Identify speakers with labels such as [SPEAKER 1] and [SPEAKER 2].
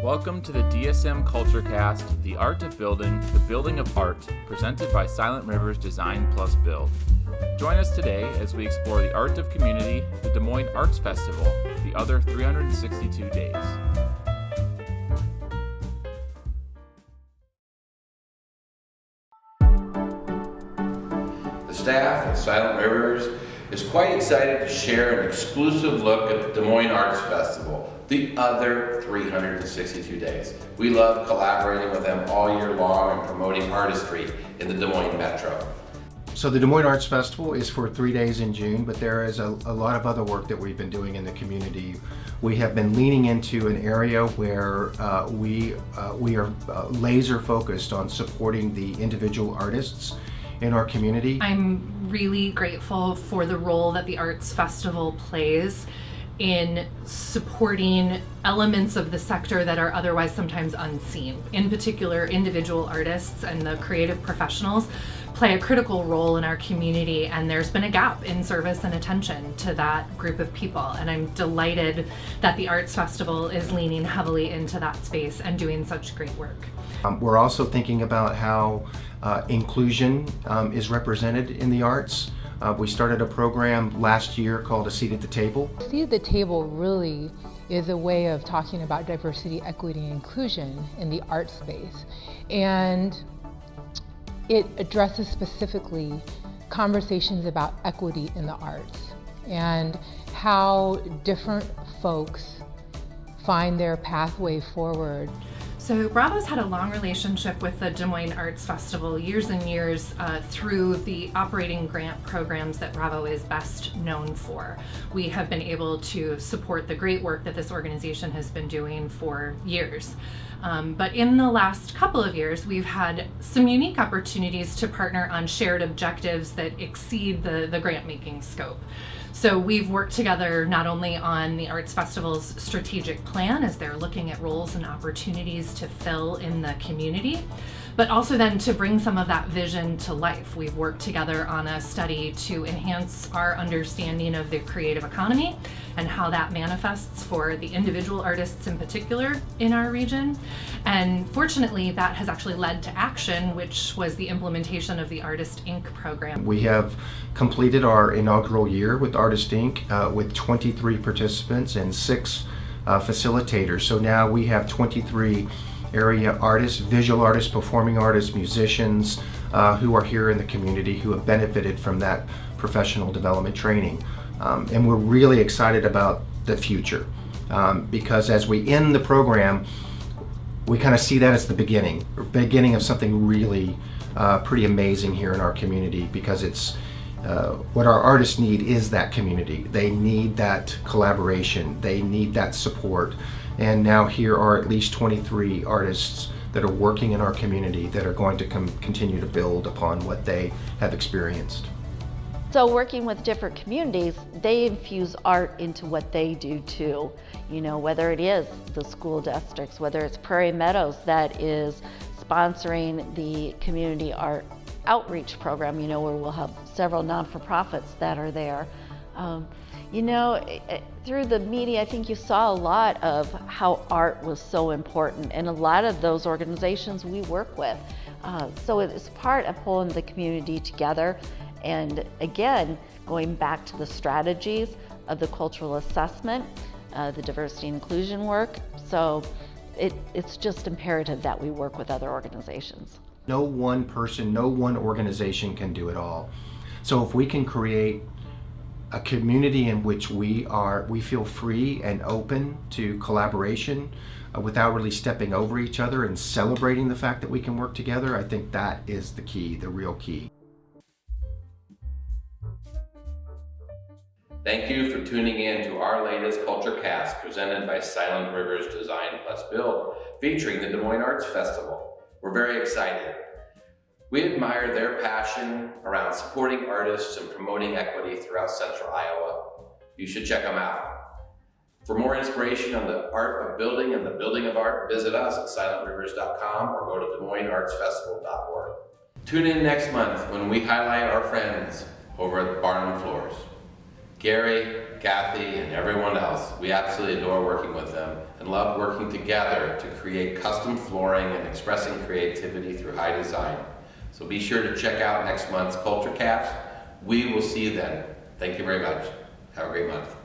[SPEAKER 1] Welcome to the DSM CultureCast, the art of building, the building of art, presented by Silent Rivers Design Plus Build. Join us today as we explore the art of community, the Des Moines Arts Festival, the other 362 days.
[SPEAKER 2] The staff at Silent Rivers is quite excited to share an exclusive look at the Des Moines Arts Festival, the other 362 days. We love collaborating with them all year long and promoting artistry in the Des Moines Metro.
[SPEAKER 3] So the Des Moines Arts Festival is for 3 days in June, but there is a lot of other work that we've been doing in the community. We have been leaning into an area where we are laser focused on supporting the individual artists in our community.
[SPEAKER 4] I'm really grateful for the role that the Arts Festival plays in supporting elements of the sector that are otherwise sometimes unseen. In particular, individual artists and the creative professionals play a critical role in our community, and there's been a gap in service and attention to that group of people. And I'm delighted that the Arts Festival is leaning heavily into that space and doing such great work.
[SPEAKER 3] We're also thinking about how inclusion is represented in the arts. We started a program last year called A Seat at the Table.
[SPEAKER 5] A Seat at the Table really is a way of talking about diversity, equity, and inclusion in the art space. And it addresses specifically conversations about equity in the arts and how different folks find their pathway forward.
[SPEAKER 4] So Bravo's had a long relationship with the Des Moines Arts Festival, years and years, through the operating grant programs that Bravo is best known for. We have been able to support the great work that this organization has been doing for years. But in the last couple of years, we've had some unique opportunities to partner on shared objectives that exceed the grant-making scope. So we've worked together not only on the Arts Festival's strategic plan as they're looking at roles and opportunities to fill in the community, but also then to bring some of that vision to life. We've worked together on a study to enhance our understanding of the creative economy and how that manifests for the individual artists in particular in our region. And fortunately, that has actually led to action, which was the implementation of the Artist Inc. program.
[SPEAKER 3] We have completed our inaugural year with Artist Inc. With 23 participants and 6 facilitators. So now we have 23 area artists, visual artists, performing artists, musicians who are here in the community who have benefited from that professional development training. And we're really excited about the future because as we end the program, we kind of see that as the beginning of something really pretty amazing here in our community, because it's what our artists need is that community. They need that collaboration, they need that support. And now here are at least 23 artists that are working in our community that are going to continue to build upon what they have experienced.
[SPEAKER 6] So working with different communities, they infuse art into what they do too. You know, whether it is the school districts, whether it's Prairie Meadows that is sponsoring the community art outreach program, you know, where we'll have several non-for-profits that are there. You know, through the media, I think you saw a lot of how art was so important, and a lot of those organizations we work with. So it's part of pulling the community together, and again, going back to the strategies of the cultural assessment, the diversity and inclusion work. So it's just imperative that we work with other organizations.
[SPEAKER 3] No one person, no one organization can do it all. So if we can create a community in which we feel free and open to collaboration without really stepping over each other and celebrating the fact that we can work together, I think that is the key, the real key.
[SPEAKER 2] Thank you for tuning in to our latest CultureCast presented by Silent Rivers Design Plus Build, featuring the Des Moines Arts Festival. We're very excited. We admire their passion around supporting artists and promoting equity throughout Central Iowa. You should check them out. For more inspiration on the art of building and the building of art, visit us at silentrivers.com or go to DesMoinesArtsFestival.org. Tune in next month when we highlight our friends over at the Barn and Floors. Gary, Kathy, and everyone else. We absolutely adore working with them and love working together to create custom flooring and expressing creativity through high design. So be sure to check out next month's CultureCast. We will see you then. Thank you very much. Have a great month.